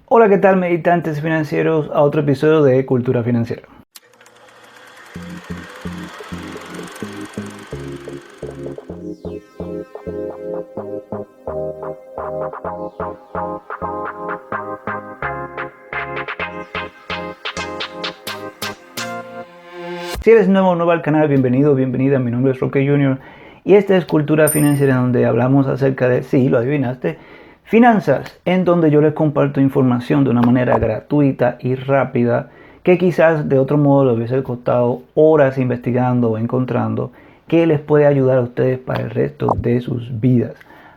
Hola, ¿qué tal, meditantes financieros? A otro episodio de Cultura Financiera. Si eres nuevo o nueva al canal, bienvenido, bienvenida. Mi nombre es Roque Jr. y esta es Cultura Financiera, donde hablamos acerca de, sí, lo adivinaste, finanzas, en donde yo les comparto información de una manera gratuita y rápida que quizás de otro modo les hubiese costado horas investigando o encontrando, que les puede ayudar a ustedes para el resto de sus vidas.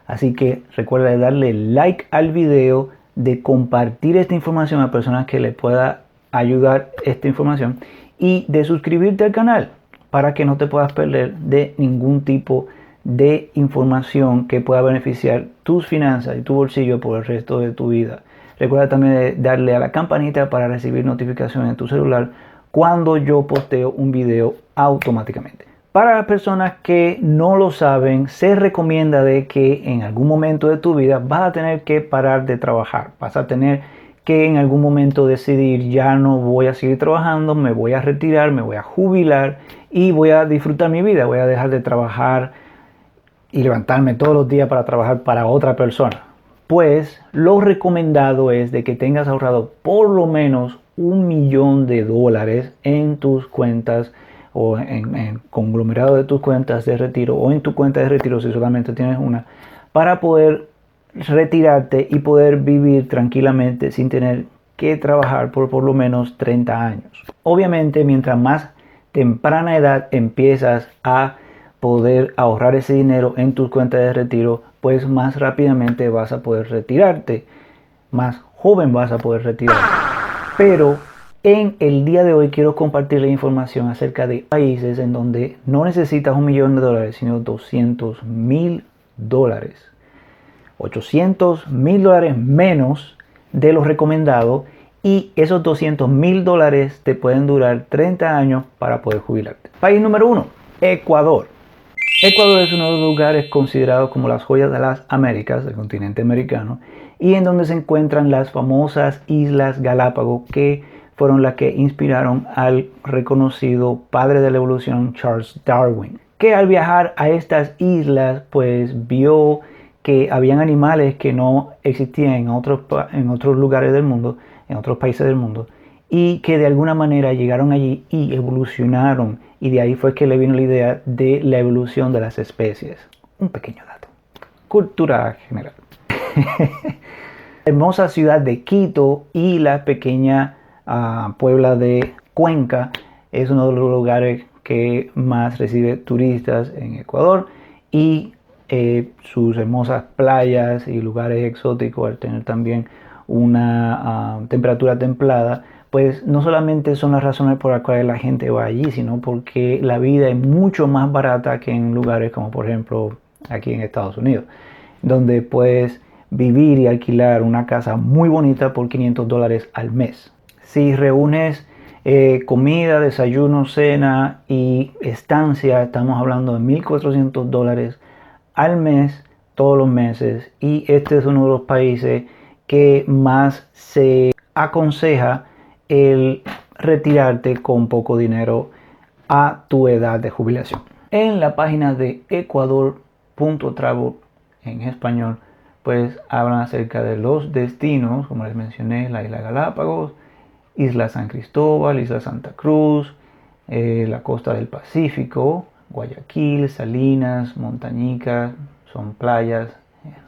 Así que recuerda de darle like al video, de compartir esta información a personas que les pueda ayudar esta información y de suscribirte al canal para que no te puedas perder de ningún tipo de información que pueda beneficiar tus finanzas y tu bolsillo por el resto de tu vida. Recuerda también darle a la campanita para recibir notificaciones en tu celular cuando yo posteo un video automáticamente. Para las personas que no lo saben, se recomienda de que en algún momento de tu vida vas a tener que parar de trabajar. Vas a tener que en algún momento decidir, ya no voy a seguir trabajando, me voy a retirar, me voy a jubilar y voy a disfrutar mi vida. Voy a dejar de trabajar y levantarme todos los días para trabajar para otra persona. Pues lo recomendado es de que tengas ahorrado por lo menos $1.000.000 en tus cuentas o en conglomerado de tus cuentas de retiro o en tu cuenta de retiro si solamente tienes una, para poder retirarte y poder vivir tranquilamente sin tener que trabajar por lo menos 30 años. Obviamente, mientras más temprana edad empiezas a poder ahorrar ese dinero en tus cuentas de retiro, pues más rápidamente vas a poder retirarte, más joven vas a poder retirarte. Pero en el día de hoy quiero compartirles información acerca de países en donde no necesitas $1.000.000, sino $200.000. $800.000 menos de lo recomendado, y esos $200.000 te pueden durar 30 años para poder jubilarte. País número 1, Ecuador. Ecuador es uno de los lugares considerados como las joyas de las Américas, del continente americano, y en donde se encuentran las famosas Islas Galápagos, que fueron las que inspiraron al reconocido padre de la evolución Charles Darwin, que al viajar a estas islas pues vio que habían animales que no existían en otros lugares del mundo, en otros países del mundo, y que de alguna manera llegaron allí y evolucionaron, y de ahí fue que le vino la idea de la evolución de las especies. Un pequeño dato. Cultura general. La hermosa ciudad de Quito y la pequeña Puebla de Cuenca es uno de los lugares que más recibe turistas en Ecuador, y sus hermosas playas y lugares exóticos, al tener también una temperatura templada, pues no solamente son las razones por las cuales la gente va allí, sino porque la vida es mucho más barata que en lugares como por ejemplo aquí en Estados Unidos, donde puedes vivir y alquilar una casa muy bonita por $500 al mes. Si reúnes comida, desayuno, cena y estancia, estamos hablando de $1.400 al mes, todos los meses, y este es uno de los países que más se aconseja el retirarte con poco dinero a tu edad de jubilación. En la página de ecuador.travel en español, pues hablan acerca de los destinos, como les mencioné, la isla Galápagos, Isla San Cristóbal, Isla Santa Cruz, la costa del Pacífico, Guayaquil, Salinas, Montañica, son playas,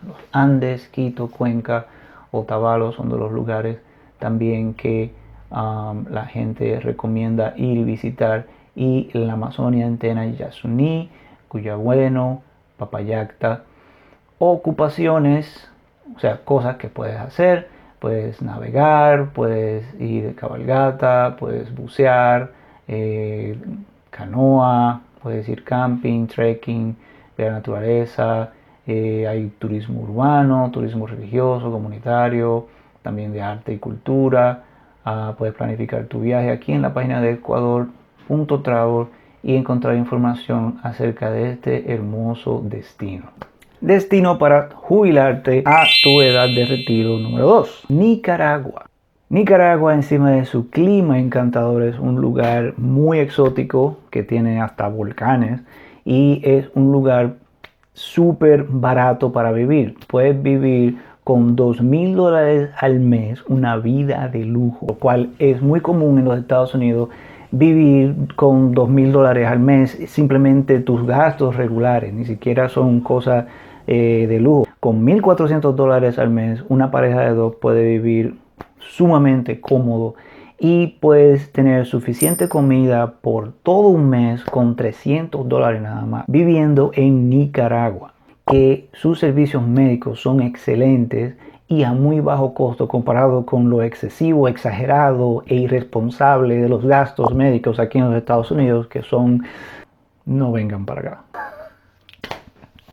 los Andes, Quito, Cuenca, Otavalo son de los lugares también que la gente recomienda ir y visitar, y la Amazonia entera, Yasuní, Cuyagüeno, Papayacta. Ocupaciones, o sea, cosas que puedes hacer: puedes navegar, puedes ir de cabalgata, puedes bucear, canoa, puedes ir camping, trekking, ver la naturaleza, hay turismo urbano, turismo religioso, comunitario, también de arte y cultura. Puedes planificar tu viaje aquí en la página de ecuador.travel y encontrar información acerca de este hermoso destino. Destino para jubilarte a tu edad de retiro número 2. Nicaragua. Nicaragua, encima de su clima encantador, es un lugar muy exótico que tiene hasta volcanes y es un lugar súper barato para vivir. Puedes vivir con $2,000 al mes una vida de lujo, lo cual es muy común en los Estados Unidos. Vivir con $2,000 al mes, simplemente tus gastos regulares, ni siquiera son cosas de lujo. Con $1,400 al mes, una pareja de dos puede vivir sumamente cómodo y puedes tener suficiente comida por todo un mes con $300 nada más, viviendo en Nicaragua, que sus servicios médicos son excelentes y a muy bajo costo comparado con lo excesivo, exagerado e irresponsable de los gastos médicos aquí en los Estados Unidos, que son, no vengan para acá.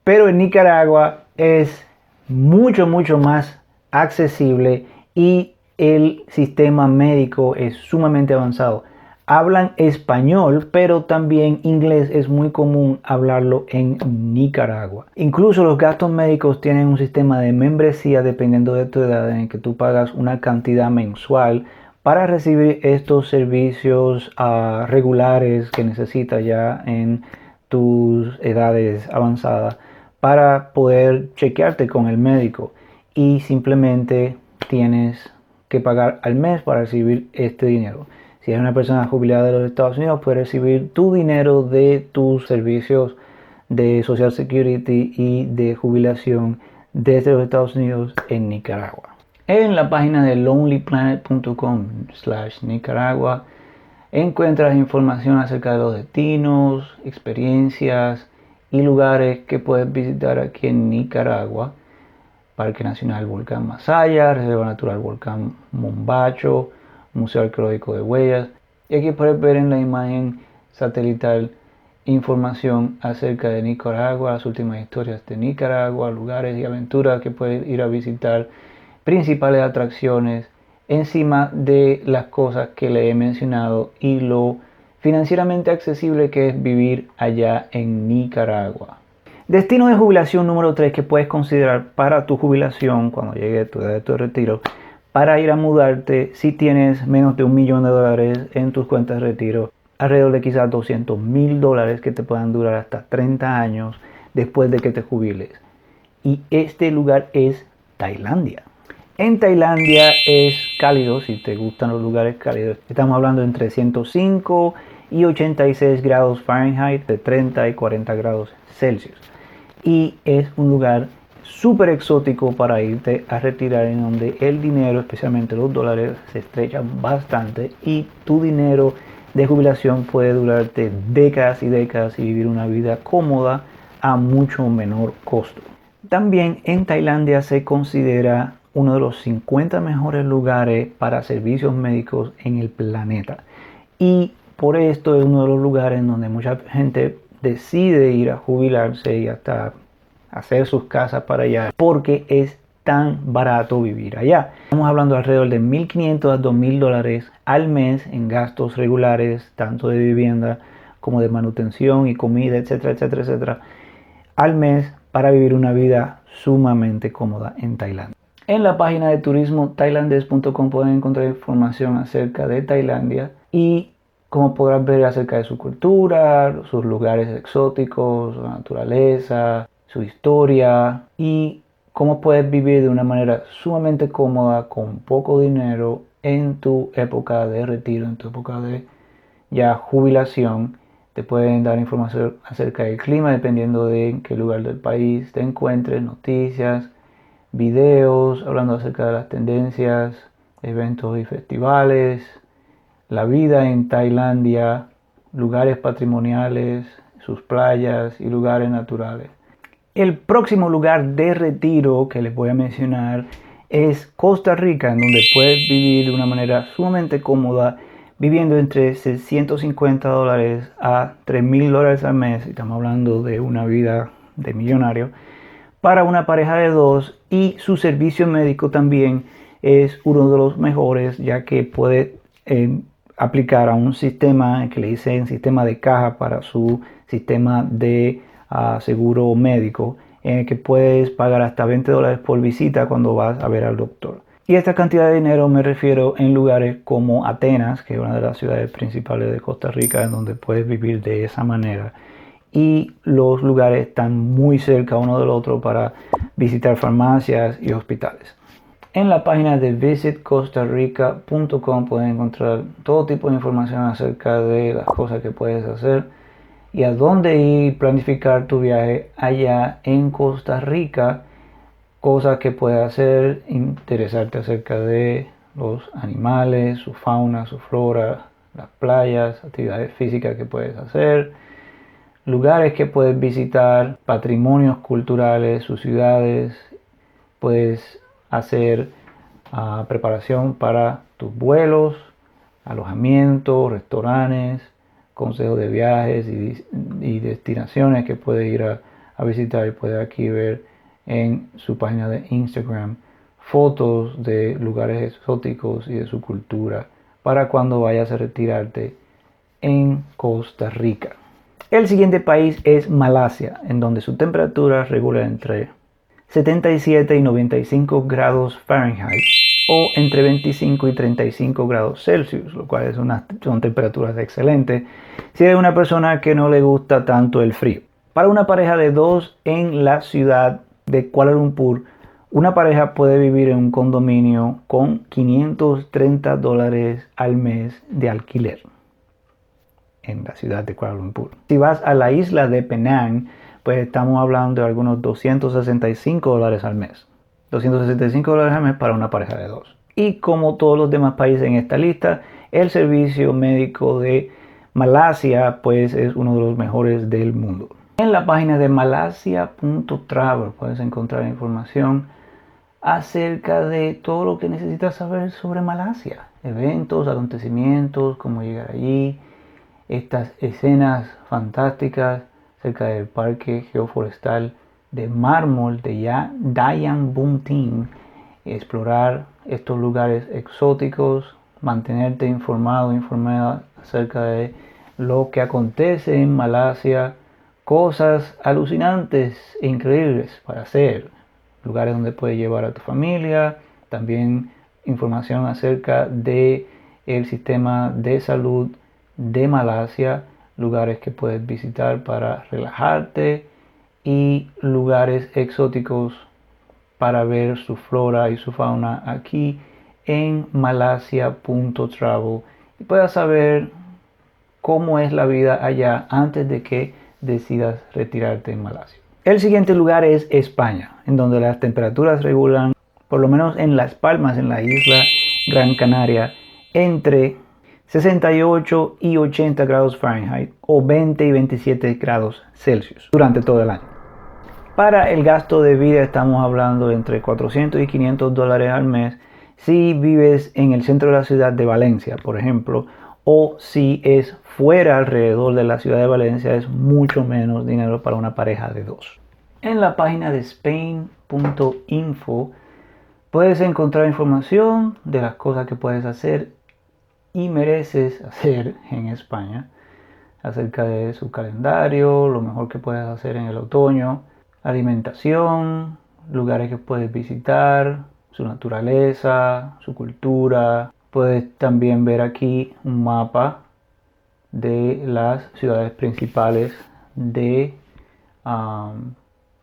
Pero en Nicaragua es mucho más accesible y el sistema médico es sumamente avanzado. Hablan español, pero también inglés es muy común hablarlo en Nicaragua. Incluso los gastos médicos tienen un sistema de membresía dependiendo de tu edad, en el que tú pagas una cantidad mensual para recibir estos servicios regulares que necesitas ya en tus edades avanzadas, para poder chequearte con el médico, y simplemente tienes que pagar al mes para recibir este dinero. Si eres una persona jubilada de los Estados Unidos, puedes recibir tu dinero de tus servicios de Social Security y de jubilación desde los Estados Unidos en Nicaragua. En la página de lonelyplanet.com/Nicaragua encuentras información acerca de los destinos, experiencias y lugares que puedes visitar aquí en Nicaragua. Parque Nacional Volcán Masaya, Reserva Natural Volcán Mombacho, Museo Arqueológico de Huellas. Y aquí puedes ver en la imagen satelital información acerca de Nicaragua, las últimas historias de Nicaragua, lugares y aventuras que puedes ir a visitar, principales atracciones, encima de las cosas que le he mencionado y lo financieramente accesible que es vivir allá en Nicaragua. Destino de jubilación número 3 que puedes considerar para tu jubilación cuando llegue tu edad de tu retiro, para ir a mudarte si tienes menos de $1,000,000 en tus cuentas de retiro, alrededor de quizás $200,000 que te puedan durar hasta 30 años después de que te jubiles. Y este lugar es Tailandia. En Tailandia es cálido, si te gustan los lugares cálidos. Estamos hablando entre 105 y 86 grados Fahrenheit, de 30 y 40 grados Celsius. Y es un lugar súper exótico para irte a retirar, en donde el dinero, especialmente los dólares, se estrechan bastante y tu dinero de jubilación puede durarte décadas y décadas y vivir una vida cómoda a mucho menor costo. También en Tailandia se considera uno de los 50 mejores lugares para servicios médicos en el planeta. Y por esto es uno de los lugares en donde mucha gente decide ir a jubilarse y hasta hacer sus casas para allá, porque es tan barato vivir allá. Estamos hablando de alrededor de $1,500 a $2,000 al mes en gastos regulares, tanto de vivienda como de manutención y comida, etcétera, etcétera, etcétera, al mes, para vivir una vida sumamente cómoda en Tailandia. En la página de turismo tailandés.com pueden encontrar información acerca de Tailandia y, como podrás ver, acerca de su cultura, sus lugares exóticos, su naturaleza, su historia y cómo puedes vivir de una manera sumamente cómoda con poco dinero en tu época de retiro, en tu época de ya jubilación. Te pueden dar información acerca del clima dependiendo de en qué lugar del país te encuentres, noticias, videos hablando acerca de las tendencias, eventos y festivales, la vida en Tailandia, lugares patrimoniales, sus playas y lugares naturales. El próximo lugar de retiro que les voy a mencionar es Costa Rica, en donde puedes vivir de una manera sumamente cómoda, viviendo entre $150 a $3,000 al mes. Estamos hablando de una vida de millonario para una pareja de dos, y su servicio médico también es uno de los mejores, ya que puede aplicar a un sistema que le dicen sistema de caja para su sistema de seguro médico, en el que puedes pagar hasta $20 por visita cuando vas a ver al doctor. Y esta cantidad de dinero me refiero en lugares como Atenas, que es una de las ciudades principales de Costa Rica, en donde puedes vivir de esa manera. Y los lugares están muy cerca uno del otro para visitar farmacias y hospitales. En la página de visitcostarrica.com pueden encontrar todo tipo de información acerca de las cosas que puedes hacer y a dónde ir y planificar tu viaje allá en Costa Rica. Cosas que puedes hacer, interesarte acerca de los animales, su fauna, su flora, las playas, actividades físicas que puedes hacer, lugares que puedes visitar, patrimonios culturales, sus ciudades. Puedes hacer preparación para tus vuelos, alojamientos, restaurantes, consejos de viajes y destinaciones que puedes ir a visitar. Y puedes aquí ver en su página de Instagram fotos de lugares exóticos y de su cultura para cuando vayas a retirarte en Costa Rica. El siguiente país es Malasia, en donde su temperatura regula entre 77 y 95 grados Fahrenheit o entre 25 y 35 grados Celsius, lo cual son temperaturas excelentes si eres una persona que no le gusta tanto el frío. Para una pareja de dos en la ciudad de Kuala Lumpur, una pareja puede vivir en un condominio con $530 al mes de alquiler en la ciudad de Kuala Lumpur. Si vas a la isla de Penang, pues estamos hablando de algunos $265 al mes. $265 al mes para una pareja de dos. Y como todos los demás países en esta lista, el servicio médico de Malasia pues es uno de los mejores del mundo. En la página de malasia.travel puedes encontrar información acerca de todo lo que necesitas saber sobre Malasia. Eventos, acontecimientos, cómo llegar allí, estas escenas fantásticas cerca del parque geoforestal de mármol de Dayang Bunting, explorar estos lugares exóticos, mantenerte informada acerca de lo que acontece en Malasia, cosas alucinantes e increíbles para hacer, lugares donde puedes llevar a tu familia, también información acerca de el sistema de salud de Malasia, lugares que puedes visitar para relajarte y lugares exóticos para ver su flora y su fauna aquí en malasia.travel y puedas saber cómo es la vida allá antes de que decidas retirarte en Malasia. El siguiente lugar es España, en donde las temperaturas regulan, por lo menos en Las Palmas, en la isla Gran Canaria, entre 68 y 80 grados Fahrenheit o 20 y 27 grados Celsius durante todo el año. Para el gasto de vida estamos hablando de entre $400 y $500 al mes si vives en el centro de la ciudad de Valencia, por ejemplo, o si es fuera alrededor de la ciudad de Valencia es mucho menos dinero para una pareja de dos. En la página de spain.info puedes encontrar información de las cosas que puedes hacer y mereces hacer en España, acerca de su calendario, lo mejor que puedes hacer en el otoño, alimentación, lugares que puedes visitar, su naturaleza, su cultura. Puedes también ver aquí un mapa de las ciudades principales de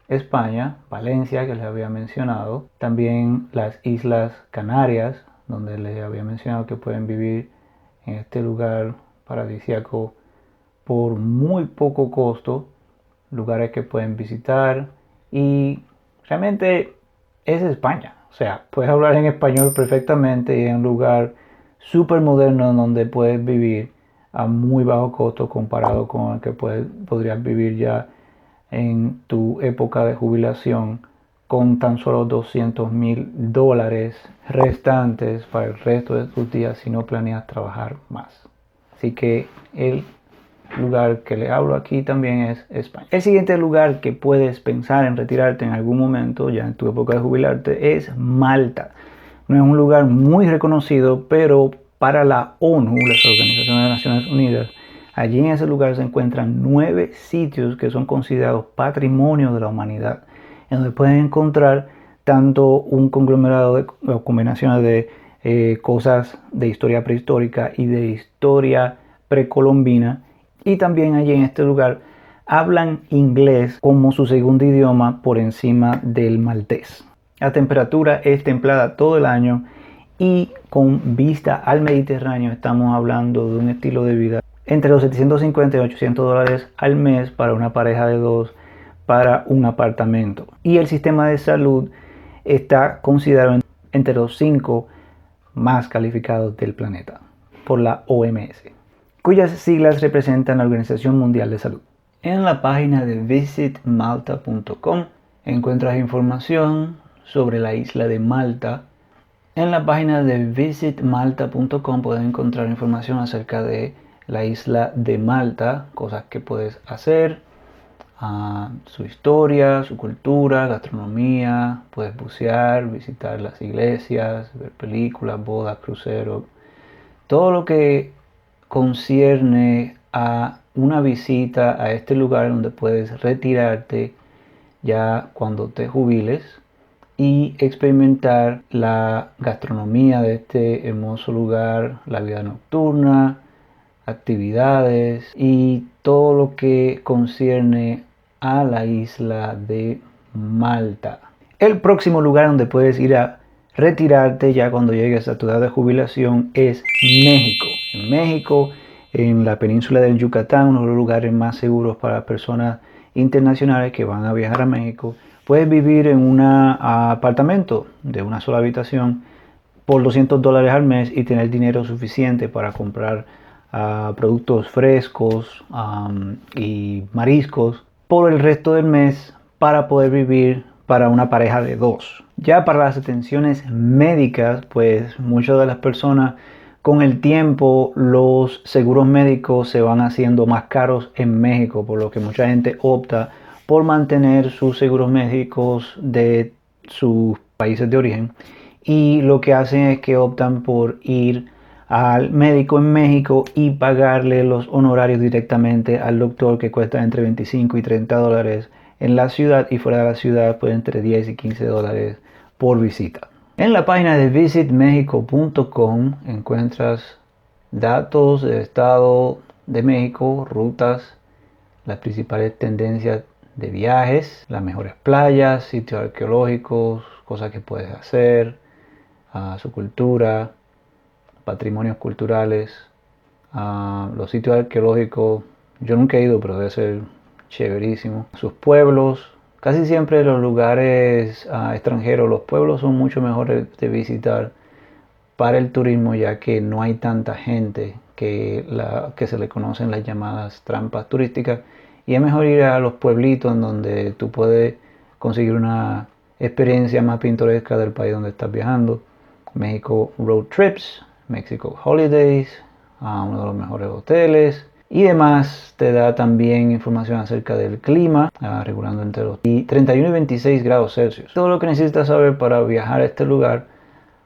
España, Valencia, que les había mencionado, también las Islas Canarias, donde les había mencionado que pueden vivir en este lugar paradisíaco por muy poco costo, lugares que pueden visitar y realmente es España. O sea, puedes hablar en español perfectamente y en un lugar súper moderno donde puedes vivir a muy bajo costo comparado con el que podrías vivir ya en tu época de jubilación con tan solo $200,000 restantes para el resto de tus días si no planeas trabajar más. Así que el lugar que le hablo aquí también es España. El siguiente lugar que puedes pensar en retirarte en algún momento, ya en tu época de jubilarte, es Malta. No es un lugar muy reconocido, pero para la ONU, la Organización de las Naciones Unidas, allí en ese lugar se encuentran 9 sitios que son considerados patrimonio de la humanidad, en donde pueden encontrar tanto un conglomerado de combinaciones de cosas de historia prehistórica y de historia precolombina. Y también allí en este lugar hablan inglés como su segundo idioma por encima del maltés. La temperatura es templada todo el año y con vista al Mediterráneo estamos hablando de un estilo de vida entre los 750 y 800 dólares al mes para una pareja de dos para un apartamento. Y el sistema de salud está considerado entre los 5 más calificados del planeta por la OMS, cuyas siglas representan la Organización Mundial de Salud. En la página de visitmalta.com encuentras información sobre la isla de Malta. En la página de visitmalta.com puedes encontrar información acerca de la isla de Malta, cosas que puedes hacer, su historia, su cultura, gastronomía, puedes bucear, visitar las iglesias, ver películas, bodas, cruceros, todo lo que concierne a una visita a este lugar donde puedes retirarte ya cuando te jubiles y experimentar la gastronomía de este hermoso lugar, la vida nocturna, actividades y todo lo que concierne a la isla de Malta. El próximo lugar donde puedes ir a retirarte ya cuando llegues a tu edad de jubilación es México. En México, en la península del Yucatán, uno de los lugares más seguros para personas internacionales que van a viajar a México. Puedes vivir en un apartamento de una sola habitación por 200 dólares al mes y tener dinero suficiente para comprar productos frescos y mariscos por el resto del mes para poder vivir para una pareja de dos. Ya para las atenciones médicas, pues muchas de las personas con el tiempo los seguros médicos se van haciendo más caros en México, por lo que mucha gente opta por mantener sus seguros médicos de sus países de origen y lo que hacen es que optan por ir al médico en México y pagarle los honorarios directamente al doctor, que cuesta entre 25 y 30 dólares en la ciudad, y fuera de la ciudad pues entre 10 y 15 dólares por visita. En la página de visitmexico.com encuentras datos del estado de México, rutas, las principales tendencias de viajes, las mejores playas, sitios arqueológicos, cosas que puedes hacer, su cultura, patrimonios culturales, los sitios arqueológicos. Yo nunca he ido, pero debe ser chéverísimo. Sus pueblos, casi siempre los lugares extranjeros, los pueblos son mucho mejores de visitar para el turismo, ya que no hay tanta gente que se le conocen las llamadas trampas turísticas, y es mejor ir a los pueblitos en donde tú puedes conseguir una experiencia más pintoresca del país donde estás viajando. México Road Trips, Mexico Holidays, uno de los mejores hoteles y demás. Te da también información acerca del clima, regulando entre los 31 y 26 grados Celsius. Todo lo que necesitas saber para viajar a este lugar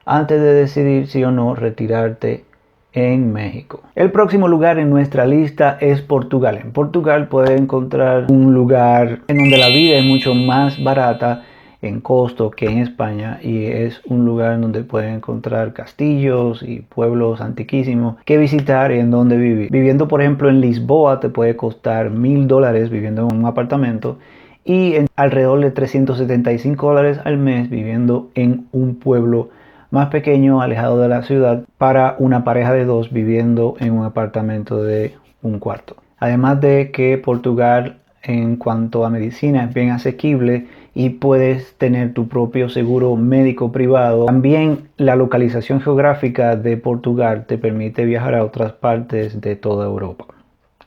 antes de decidir si o no retirarte en México. El próximo lugar en nuestra lista es Portugal. En Portugal puedes encontrar un lugar en donde la vida es mucho más barata en costo que en España, y es un lugar en donde pueden encontrar castillos y pueblos antiquísimos que visitar y en donde vivir. Viviendo por ejemplo en Lisboa te puede costar $1000 viviendo en un apartamento, y alrededor de 375 dólares al mes viviendo en un pueblo más pequeño, alejado de la ciudad, para una pareja de dos viviendo en un apartamento de un cuarto. Además de que Portugal en cuanto a medicina es bien asequible y puedes tener tu propio seguro médico privado. También la localización geográfica de Portugal te permite viajar a otras partes de toda Europa,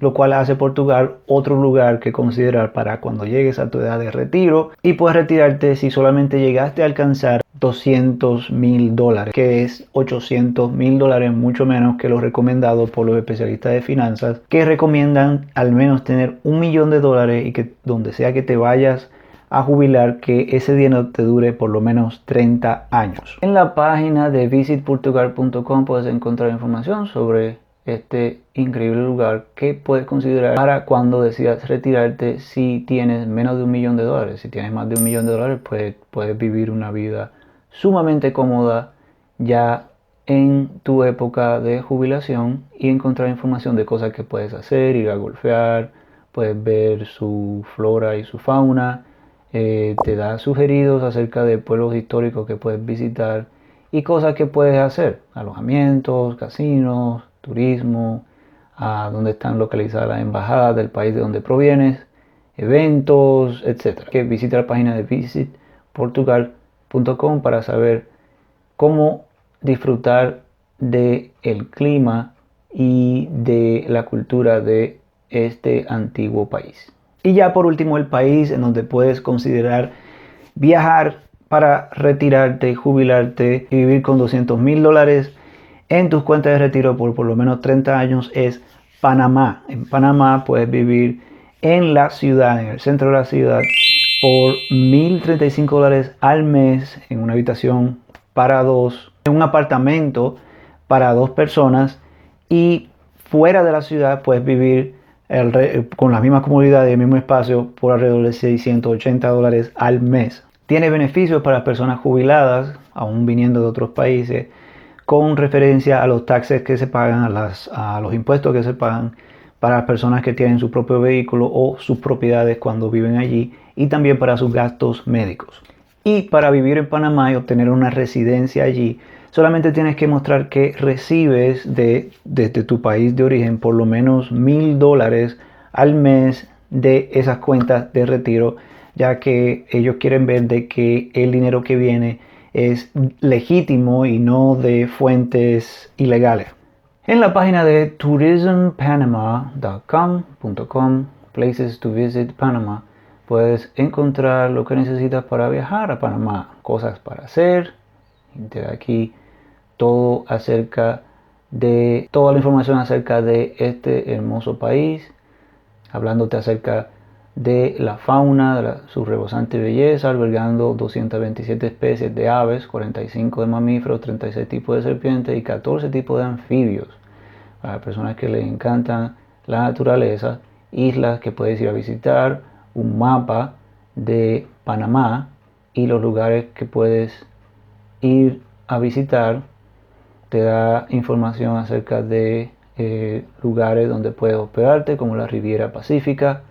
lo cual hace Portugal otro lugar que considerar para cuando llegues a tu edad de retiro, y puedes retirarte si solamente llegaste a alcanzar $200,000, que es $800,000, mucho menos que lo recomendado por los especialistas de finanzas, que recomiendan al menos tener $1,000,000 y que donde sea que te vayas a jubilar, que ese dinero te dure por lo menos 30 años. En la página de visitportugal.com puedes encontrar información sobre este increíble lugar que puedes considerar para cuando decidas retirarte si tienes menos de $1.000.000. Si tienes más de $1.000.000, pues puedes vivir una vida sumamente cómoda ya en tu época de jubilación y encontrar información de cosas que puedes hacer, ir a golfear, puedes ver su flora y su fauna, te da sugeridos acerca de pueblos históricos que puedes visitar y cosas que puedes hacer, alojamientos, casinos, turismo, a donde están localizadas las embajadas del país de donde provienes, eventos, etc. Que visita la página de visitportugal.com para saber cómo disfrutar del clima y de la cultura de este antiguo país. Y ya por último, el país en donde puedes considerar viajar para retirarte, jubilarte y vivir con $200.000 en tus cuentas de retiro por lo menos 30 años es Panamá. En Panamá puedes vivir en la ciudad, en el centro de la ciudad, por $1.035 al mes en una habitación para dos, en un apartamento para dos personas, y fuera de la ciudad puedes vivir con la misma comodidad y el mismo espacio por alrededor de $680 al mes. Tiene beneficios para las personas jubiladas, aún viniendo de otros países, con referencia a los taxes que se pagan, a los impuestos que se pagan para las personas que tienen su propio vehículo o sus propiedades cuando viven allí, y también para sus gastos médicos. Y para vivir en Panamá y obtener una residencia allí, solamente tienes que mostrar que recibes desde tu país de origen por lo menos $1.000 al mes de esas cuentas de retiro, ya que ellos quieren ver de que el dinero que viene es legítimo y no de fuentes ilegales. En la página de tourismpanama.com, Places to Visit Panama, puedes encontrar lo que necesitas para viajar a Panamá, cosas para hacer. Te da aquí toda la información acerca de este hermoso país, hablándote acerca de la fauna, de su rebosante belleza, albergando 227 especies de aves, 45 de mamíferos, 36 tipos de serpientes y 14 tipos de anfibios. Para personas que les encantan la naturaleza, islas que puedes ir a visitar, un mapa de Panamá y los lugares que puedes ir a visitar. Te da información acerca de lugares donde puedes hospedarte, como la Riviera Pacífica.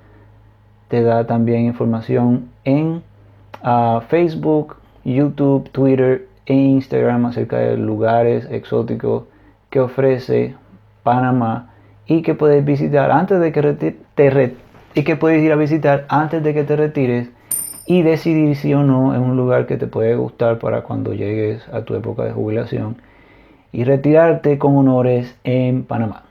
Te da también información en Facebook, YouTube, Twitter e Instagram acerca de lugares exóticos que ofrece Panamá y que puedes visitar antes de que puedes ir a visitar antes de que te retires y decidir si o no es un lugar que te puede gustar para cuando llegues a tu época de jubilación y retirarte con honores en Panamá.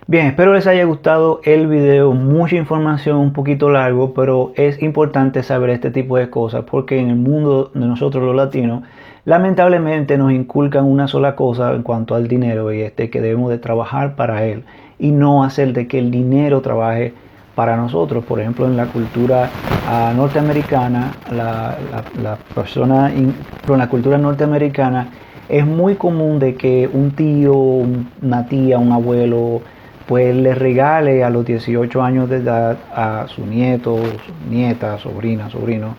Bien, espero les haya gustado el video, mucha información, un poquito largo, pero es importante saber este tipo de cosas porque en el mundo de nosotros los latinos, lamentablemente nos inculcan una sola cosa en cuanto al dinero, y que debemos de trabajar para él y no hacer de que el dinero trabaje para nosotros. Por ejemplo, en la cultura norteamericana, con la cultura norteamericana es muy común de que un tío, una tía, un abuelo, pues le regale a los 18 años de edad a su nieto, nieta, sobrina, sobrino,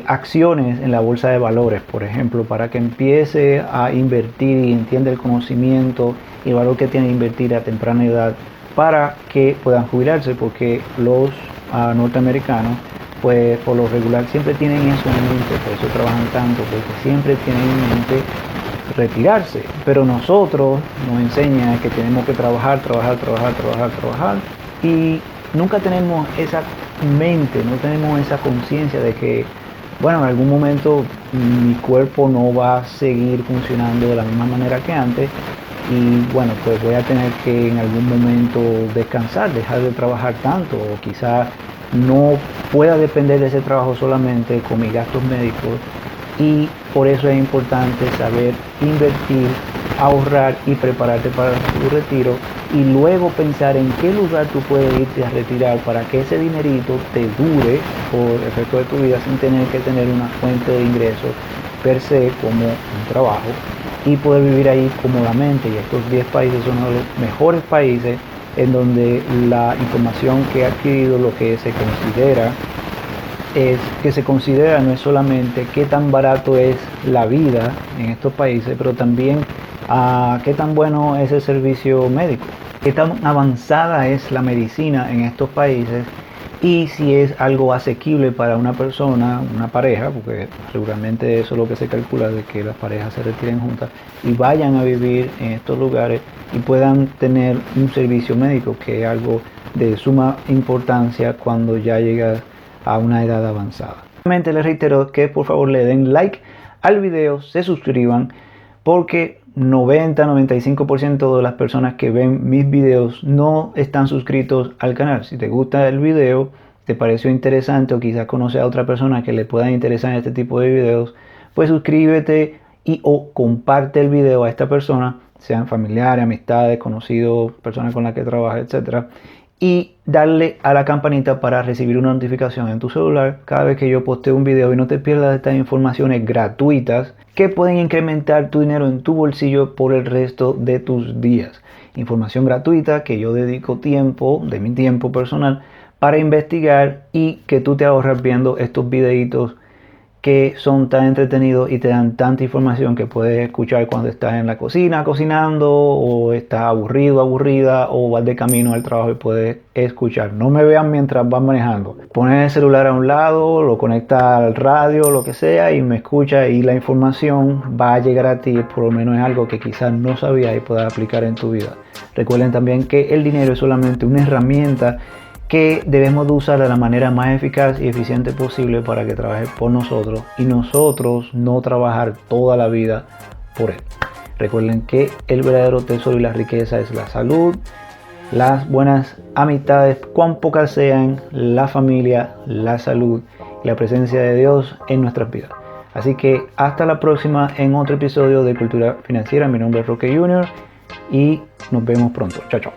acciones en la bolsa de valores, por ejemplo, para que empiece a invertir y entienda el conocimiento y el valor que tiene invertir a temprana edad para que puedan jubilarse, porque los norteamericanos, pues por lo regular siempre tienen eso en mente, por eso trabajan tanto, porque siempre tienen en mente retirarse. Pero nosotros nos enseñan que tenemos que trabajar y nunca tenemos esa mente, no tenemos esa conciencia de que, bueno, en algún momento mi cuerpo no va a seguir funcionando de la misma manera que antes y bueno, pues voy a tener que en algún momento descansar, dejar de trabajar tanto, o quizá no pueda depender de ese trabajo solamente con mis gastos médicos. Y por eso es importante saber invertir, ahorrar y prepararte para tu retiro, y luego pensar en qué lugar tú puedes irte a retirar para que ese dinerito te dure por el resto de tu vida sin tener que tener una fuente de ingresos per se como un trabajo, y poder vivir ahí cómodamente. Y estos 10 países son uno de los mejores países en donde la información que he adquirido, lo que se considera no es solamente qué tan barato es la vida en estos países, pero también qué tan bueno es el servicio médico, qué tan avanzada es la medicina en estos países y si es algo asequible para una persona, una pareja, porque seguramente eso es lo que se calcula, de que las parejas se retiren juntas y vayan a vivir en estos lugares y puedan tener un servicio médico, que es algo de suma importancia cuando ya llegas a una edad avanzada. Nuevamente les reitero que por favor le den like al video, se suscriban, porque 90-95% de las personas que ven mis videos no están suscritos al canal. Si te gusta el video, te pareció interesante o quizás conoces a otra persona que le pueda interesar este tipo de videos, pues suscríbete y o comparte el video a esta persona, sean familiares, amistades, conocidos, personas con las que trabajas, etcétera, y darle a la campanita para recibir una notificación en tu celular cada vez que yo posteo un video, y no te pierdas estas informaciones gratuitas que pueden incrementar tu dinero en tu bolsillo por el resto de tus días. Información gratuita que yo dedico tiempo, de mi tiempo personal, para investigar y que tú te ahorras viendo estos videitos que son tan entretenidos y te dan tanta información que puedes escuchar cuando estás en la cocina cocinando, o estás aburrido, aburrida, o vas de camino al trabajo y puedes escuchar. No me vean mientras vas manejando. Pones el celular a un lado, lo conectas al radio, lo que sea, y me escuchas, y la información va a llegar a ti. Por lo menos es algo que quizás no sabías y puedas aplicar en tu vida. Recuerden también que el dinero es solamente una herramienta que debemos de usar de la manera más eficaz y eficiente posible para que trabaje por nosotros, y nosotros no trabajar toda la vida por él. Recuerden que el verdadero tesoro y la riqueza es la salud, las buenas amistades, cuán pocas sean, la familia, la salud y la presencia de Dios en nuestras vidas. Así que hasta la próxima en otro episodio de Cultura Financiera. Mi nombre es Roque Jr. y nos vemos pronto. Chao, chao.